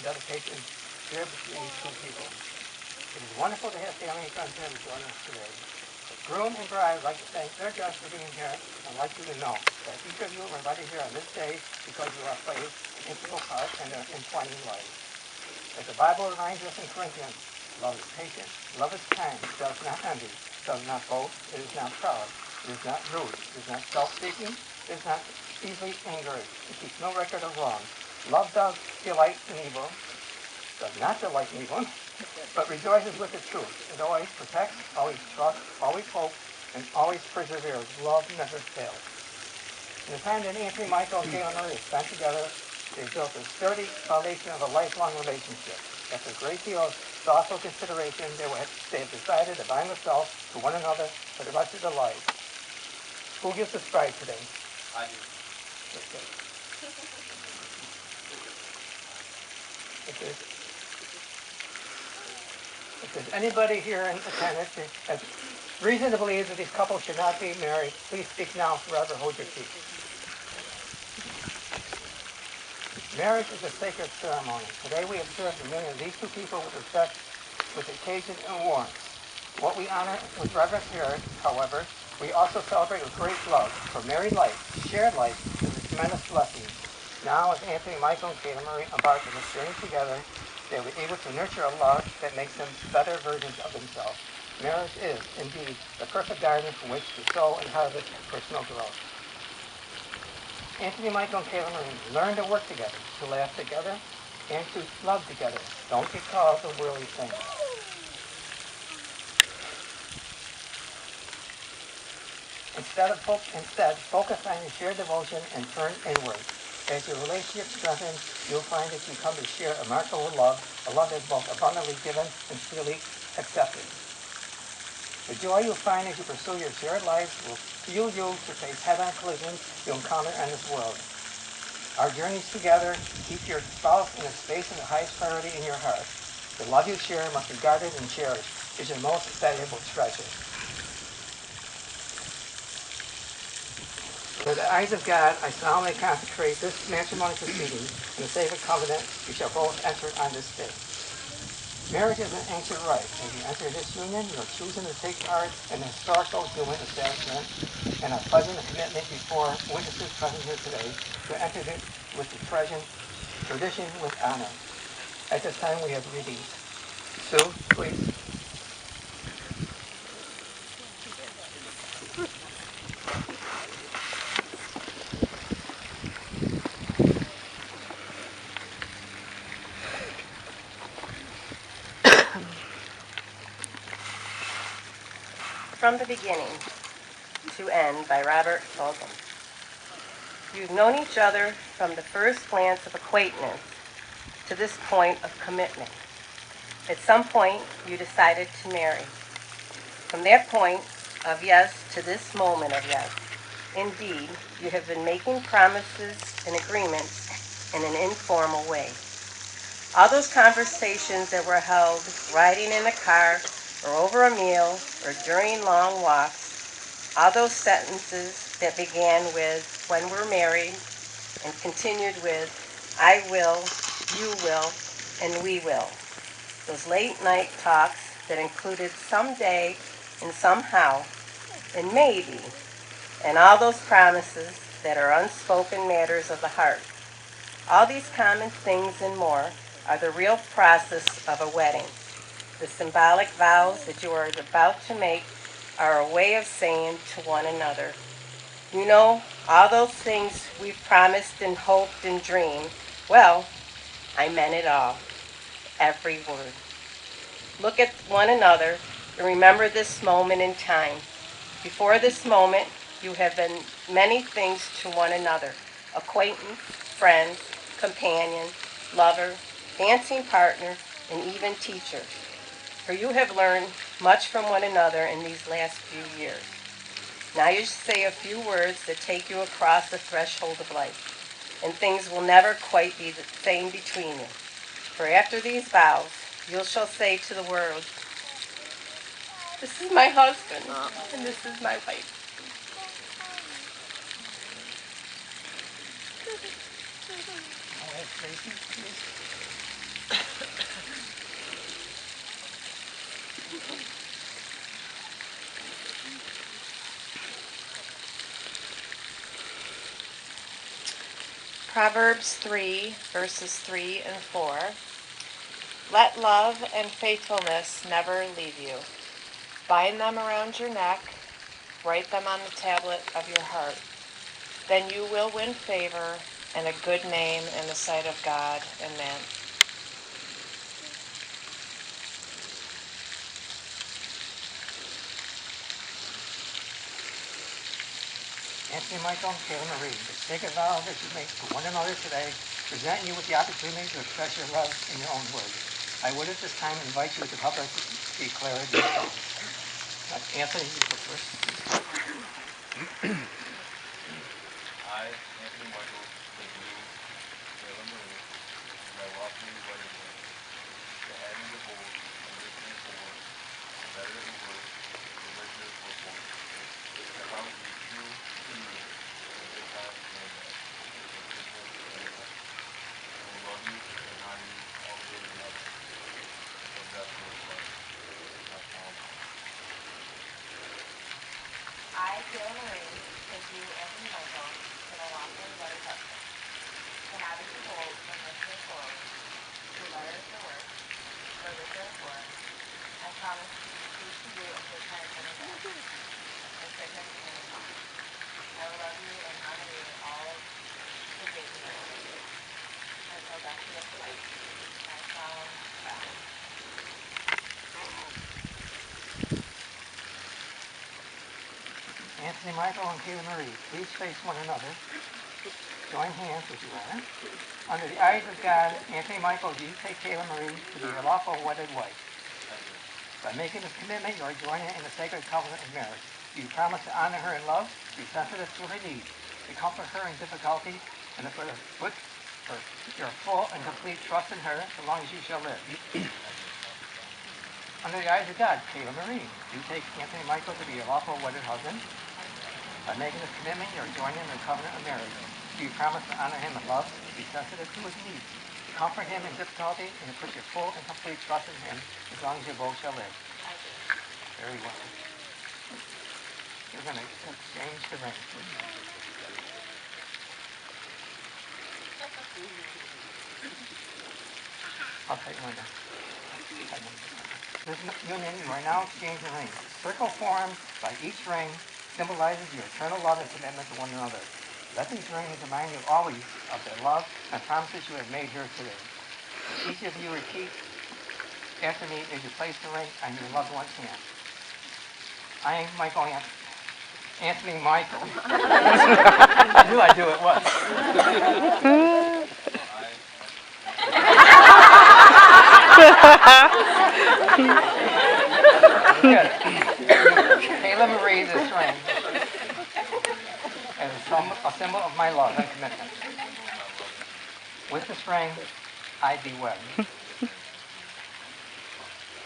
Dedication shared between these two people. It is wonderful to have family and friends here to join us today. The groom and bride would like to thank their guests for being here and like you to know that each of you were invited here on this day because you are played an integral part in their entwining life. As the Bible reminds us in Corinthians, love is patient, love is kind, does not envy, does not boast, it is not proud, it is not rude, it is not self-seeking, it is not easily angered, it keeps no record of wrong. Love does delight in evil, does not delight in evil, but rejoices with the truth. It always protects, always trusts, always hopes, and always perseveres. Love never fails. In the time that Anthony, Michael, and Kaela Marie spent together, they built a sturdy foundation of a lifelong relationship. After a great deal of thoughtful consideration, they have decided to bind themselves to one another for the rest of their lives. Who gives the bride today? I do. Okay. If there's anybody here in attendance that has reason to believe that these couples should not be married, please speak now, forever hold your peace. Marriage is a sacred ceremony. Today we observe the union of these two people with respect, with occasion and warmth. What we honor with reverence here, however, we also celebrate with great love, for married life, shared life, is a tremendous blessing. Now, as Anthony, Michael, and Kaela Marie embark on this journey together, they will be able to nurture a love that makes them better versions of themselves. Marriage is, indeed, the perfect garden from which to sow and harvest personal growth. Anthony, Michael, and Kaela Marie learn to work together, to laugh together, and to love together. Don't get caught up in worldly things. Instead, focus on your shared devotion and turn inward. As your relationship strengthens, you'll find that you come to share a remarkable love, a love that is both abundantly given and freely accepted. The joy you'll find as you pursue your shared lives will fuel you to face head-on collisions you'll encounter in this world. Our journeys together keep your spouse in a space of the highest priority in your heart. The love you share must be guarded and cherished. It's your most valuable treasure. With the eyes of God, I solemnly consecrate this matrimonial proceeding in the sacred covenant we shall both enter on this day. Marriage is an ancient rite. As you enter this union, you are choosing to take part in an historical human establishment and are pledging a commitment before witnesses present here today to enter it with the present tradition with honor. At this time, we have readings. Sue, please. From the Beginning to End by Robert Fulghum. You've known each other from the first glance of acquaintance to this point of commitment. At some point, you decided to marry. From that point of yes to this moment of yes, indeed, you have been making promises and agreements in an informal way. All those conversations that were held riding in the car or over a meal or during long walks, all those sentences that began with when we're married and continued with I will, you will, and we will. Those late night talks that included someday and somehow and maybe, and all those promises that are unspoken matters of the heart. All these common things and more are the real process of a wedding. The symbolic vows that you are about to make are a way of saying to one another, you know, all those things we've promised and hoped and dreamed, well, I meant it all, every word. Look at one another and remember this moment in time. Before this moment, you have been many things to one another, acquaintance, friends, companion, lover, dancing partner, and even teacher. For you have learned much from one another in these last few years. Now you say a few words that take you across the threshold of life, and things will never quite be the same between you. For after these vows, you shall say to the world, this is my husband, and this is my wife. Proverbs 3, verses 3 and 4. Let love and faithfulness never leave you. Bind them around your neck, write them on the tablet of your heart. Then you will win favor and a good name in the sight of God and man. Anthony Michael and Kaela Marie, the sacred vow that you make to one another today, present you with the opportunity to express your love in your own words. I would at this time invite you to publicly declare it yourself. Anthony, you go first. I, Anthony Michael, take you, Kaela Marie, as my lawfully wedded wife, to have and behold, from this day forward, for better or worse, for richer or poorer. I promise to be true to you, in good times and bad, in sickness and in health. I will love you and honor you all the days of my life, until death do us part. I promise. I, Kaela Marie, take you, Anthony Michael, to my lawfully wedded husband, to have and behold from this day forward, for better or worse, for richer or poorer. I promise to be true to you in good times and in bad, in sickness and in health. I will love you and honor you all the days of my life, until death do us part. My solemn vow. Anthony Michael and Kaela Marie, please face one another. Join hands if you are. Under the eyes of God, Anthony Michael, do you take Kaela Marie to be your lawful wedded wife? I do. By making this commitment, you are joining in the sacred covenant of marriage. Do you promise to honor her in love, be sensitive to her needs, to comfort her in difficulty, and to put your full and complete trust in her so long as you shall live? Under the eyes of God, Kaela Marie, do you take Anthony Michael to be your lawful wedded husband? By making this commitment, you are joining in the covenant of marriage. Do you promise to honor him in love, be sensitive to his needs, to comfort him in difficulty and to put your full and complete trust in him as long as you both shall live? I do. Very well. You're going to exchange the ring. I'll take one now. This union, you are now exchanging rings. Circle formed by each ring symbolizes your eternal love and commitment to one another. Let these rings remind you always of the love and promises you have made here today. Each of you repeat after me as you place the ring on your loved one's hand. I, Michael Anthony Michael. I knew I'd do it once. Good. Kaela Marie this ring as a symbol of my love and commitment. With this ring, I be wed.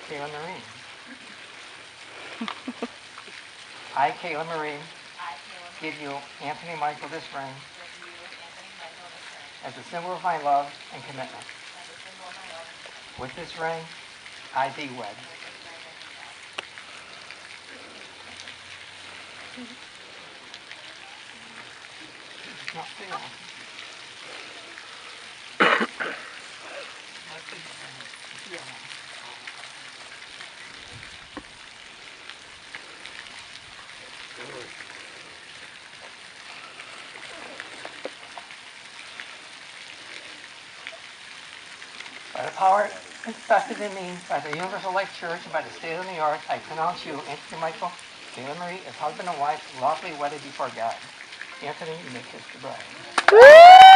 Kaela Marie. I, Kaela Marie, give you, Anthony Michael, this ring as a symbol of my love and commitment. With this ring, I be wed. Not feel. By the power invested in me by the Universal Life Church and by the state of New York, I pronounce you, Anthony Michael, Kaela Marie, as husband and wife, lawfully wedded before God. Anthony, you may kiss the bride.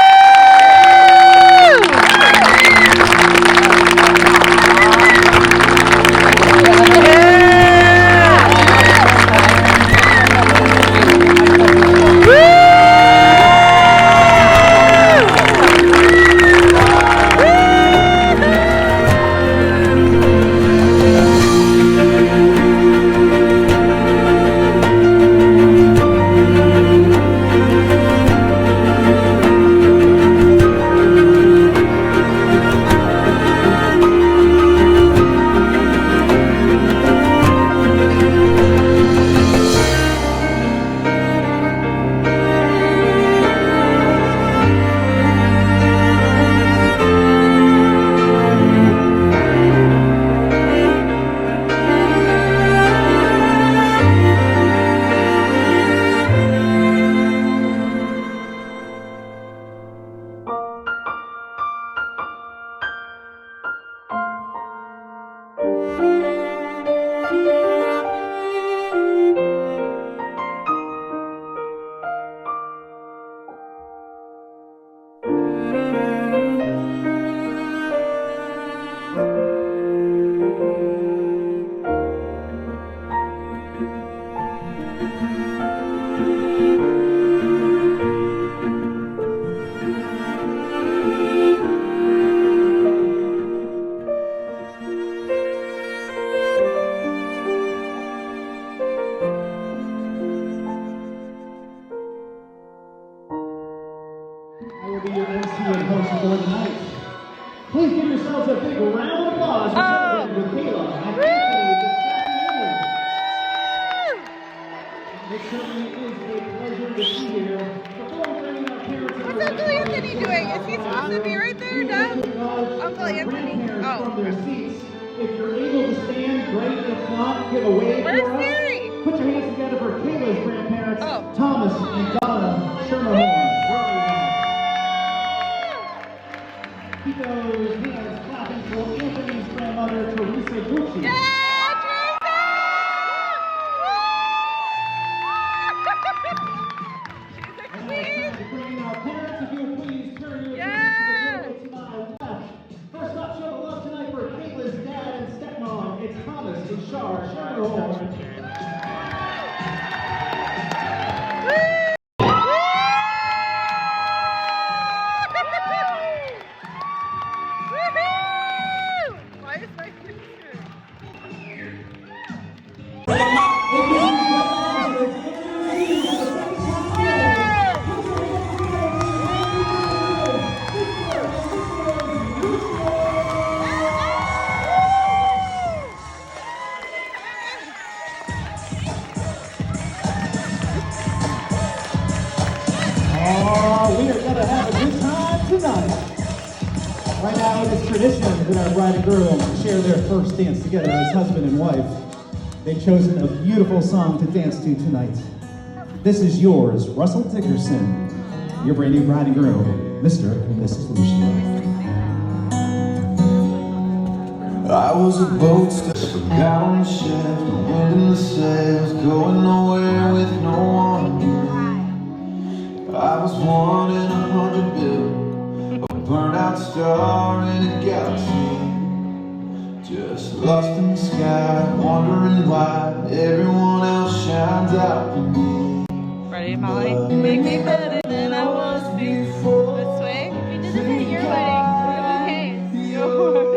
Be your MC and host for tonight. Please give yourselves a big round of applause for celebrating with Kaela and Anthony this afternoon. It certainly is a pleasure to see you here. Before bringing our parents and What's Uncle Anthony doing? Is he supposed to be right there? No? Uncle Anthony. Oh. From their seats. If you're able to stand, great. If not, give a wave Where's for us. Mary? Put your hands together for Kaela's grandparents, Oh. Thomas and Donna Shermerhorn. Keep those hands clapping for Anthony's grandmother, Teresa Gucci. Yeah, Teresa! She's a queen! Bringing our parents, if you please turn your Yeah! attention to my left. First up, show the love tonight for Kaela's dad and stepmom. It's Thomas and Shar Shermerhorn. Why is my picture? Oh, we are going to have a good time tonight. Right now, it is tradition that our bride and groom share their first dance together as husband and wife. They've chosen a beautiful song to dance to tonight. This is yours, Russell Dickerson, your brand new bride and groom, Mr. and Mrs. Lucia. I was a boat stuck out on the shelf, the wind in the sails, going nowhere with no one near. I was 1 in 100 billion, a burnt out star in a galaxy, just lost in the sky, wondering why everyone else shines out for me. Ready, Molly? Make me better than I was before. This way? We did this at your wedding. Okay. Yours.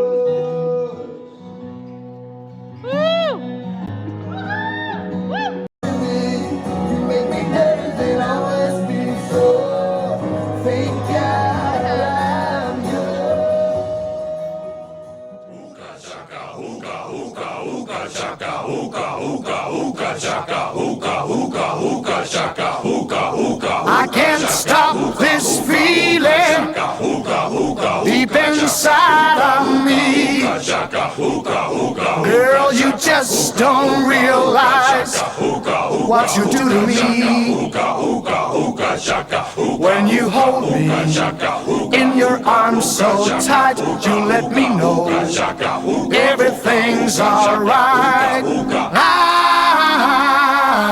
I can't stop this feeling deep inside of me. Girl, you just don't realize what you do to me. When you hold me in your arms so tight, you let me know everything's alright.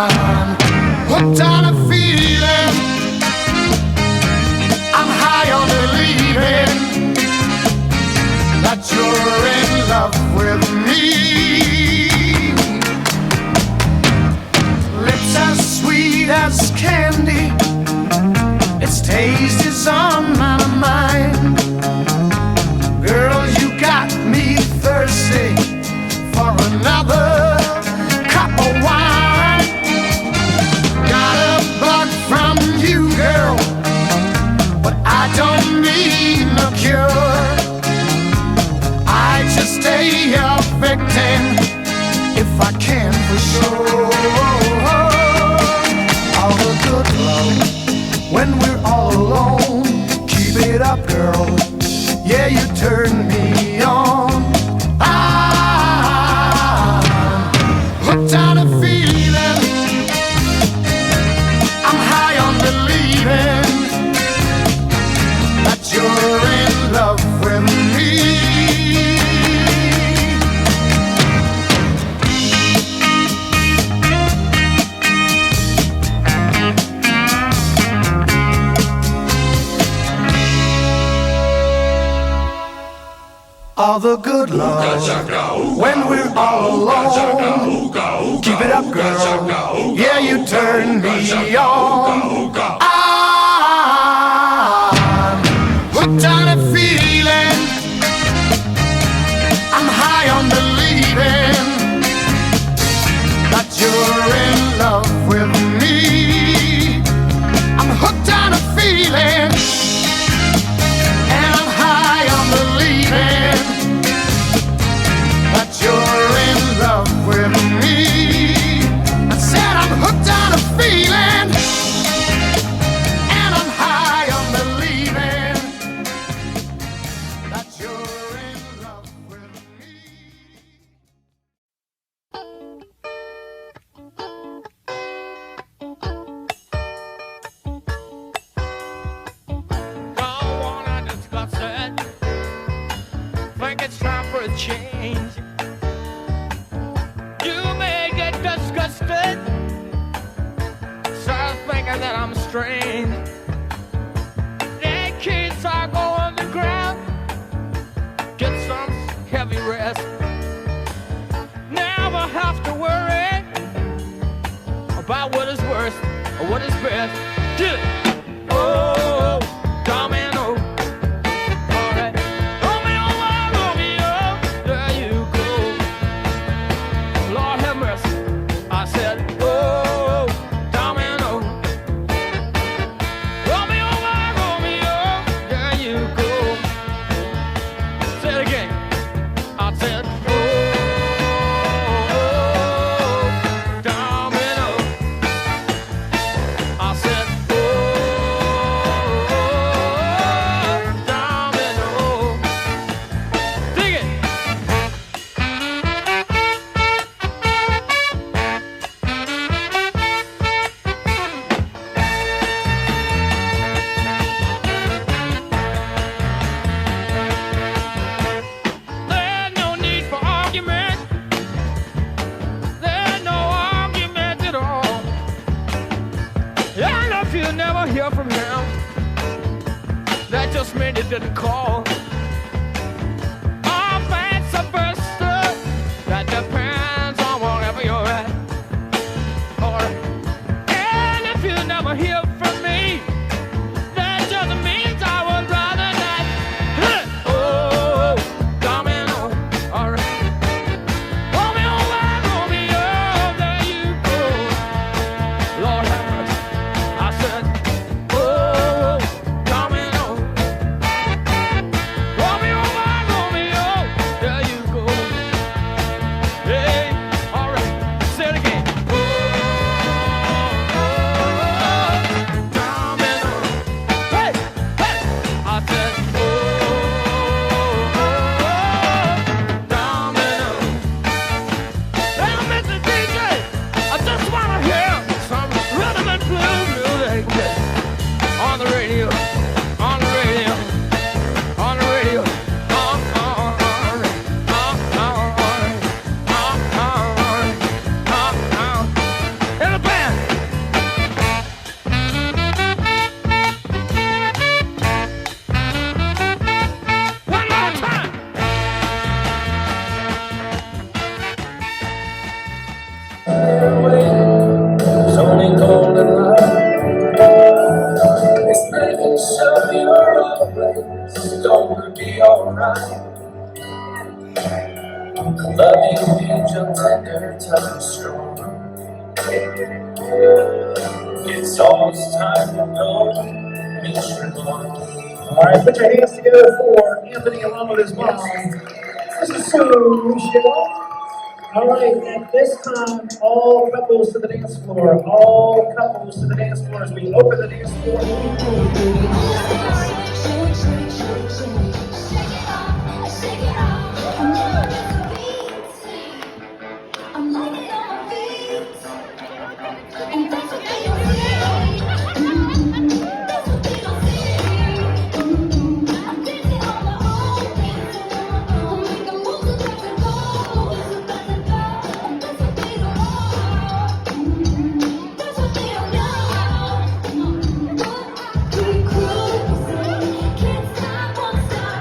I'm hooked on a feeling, I'm high on believing that you're in love with me. Lips as sweet as candy, its taste is on my mind. Girl, you got me thirsty for another cup of wine. Got a bug from you, girl, but I don't need no cure. I just stay a victim if I can for sure. All the good love when we're all alone. Keep it up, girl. Yeah, you turn me on. I'm hooked on a feeling, I'm high on believing that you're in love with me. All the good love when we're all alone. Keep it up, girl. Yeah, you turn me on. I'm hooked on a feeling, I'm high on believing that you're in love with me. I'm hooked on a feeling, and I'm high on believing that you're in love with me. I said I'm hooked on a feeling, and I'm high on believing that you're in love with me. Don't wanna discuss it. Think it's time for a change. You may get disgusted, start thinking that I'm strange. The kids are going to ground, get some heavy rest. Never have to worry about what is worst or what is best. Get it? Oh, domino. All right. Romeo, Romeo, there you go. Lord have mercy. I said, oh, domino. Romeo, Romeo, there you go. Say it again. I said, oh, domino. I said, oh. if you never hear from him, that just means he didn't call. Oh, vice versa, that depends on wherever you're at. And if you never hear from me, that just means I would rather not. Oh, domino, alright. Romeo, Romeo, there you go. Lord have mercy. I said, oh, domino. Romeo, Romeo, there you go. Hey, alright, say it again. On the radio, on the radio, on the radio, in the band. One more time. It's only golden light. It's making sure you're always gonna be alright. Loving angel, tender, touch, strong. It's almost time to go. Meet your mom. All right, put your hands together for Anthony along with his mom. This is so Michelle. All right, at this time, all couples to the dance floor. All couples to the dance floor as we open the dance floor. Can't stop, won't stop.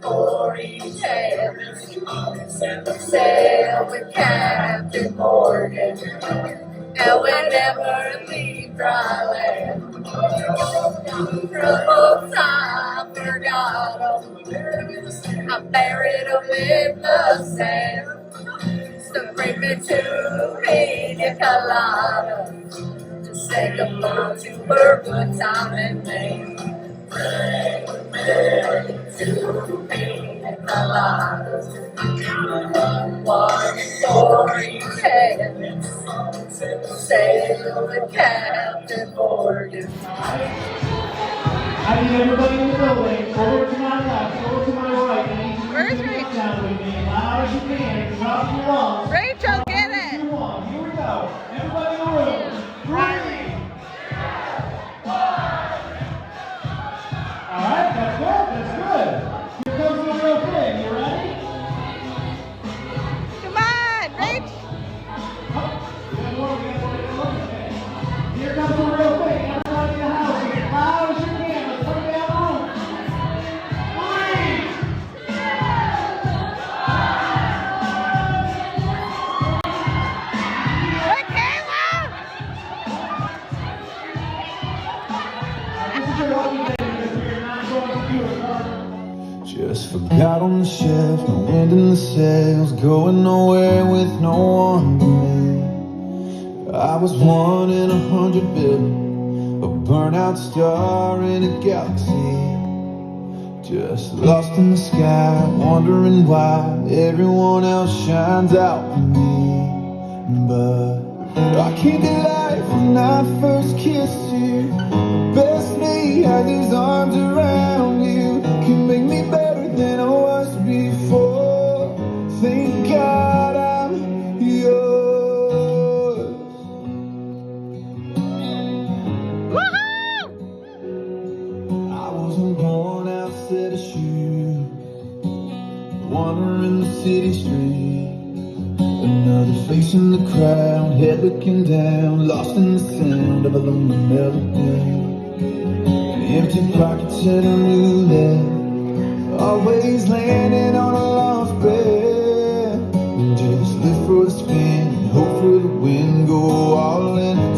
For story telling. Sail with Captain Morgan, and we never leave dry land. Troubles I forgot them, I buried them in the sand. So bring me to Pina Colada to say goodbye to her good time and name. Bring me to Pina Colada. One story telling, sail with Captain Morgan. I need everybody in the building, over to my left, over to my right. I need you Where's to Rachel? jump down with me as loud as you can, drop your lungs. Rachel, get it! 3, 2, 1, here we go. Everybody in the room. 3. Alright, that's good. Here comes the real thing. You ready? Come on, Rach! Here comes the real thing. Everybody in the house, as loud as you can. Let's put it down the room. 3. Hey, Kaela! This is your lucky day because we are not going to do it, Carter. Just forgot on the shelf, no wind in the sails, going nowhere with no one but me. I was 1 in 100 billion, a burnout star in a galaxy. Just lost in the sky, wondering why everyone else shines out for me. But I can't deny when I first kissed you. Best me had these arms around you, can make me better than I was before. Thank God I'm yours. I wasn't born outside a shoe, wandering the city street. Another face in the crowd, head looking down, lost in the sound of a lonely melody. Empty pockets and a roulette, always landing on a lost bet. Just live for the spin, hope for the win, go all in.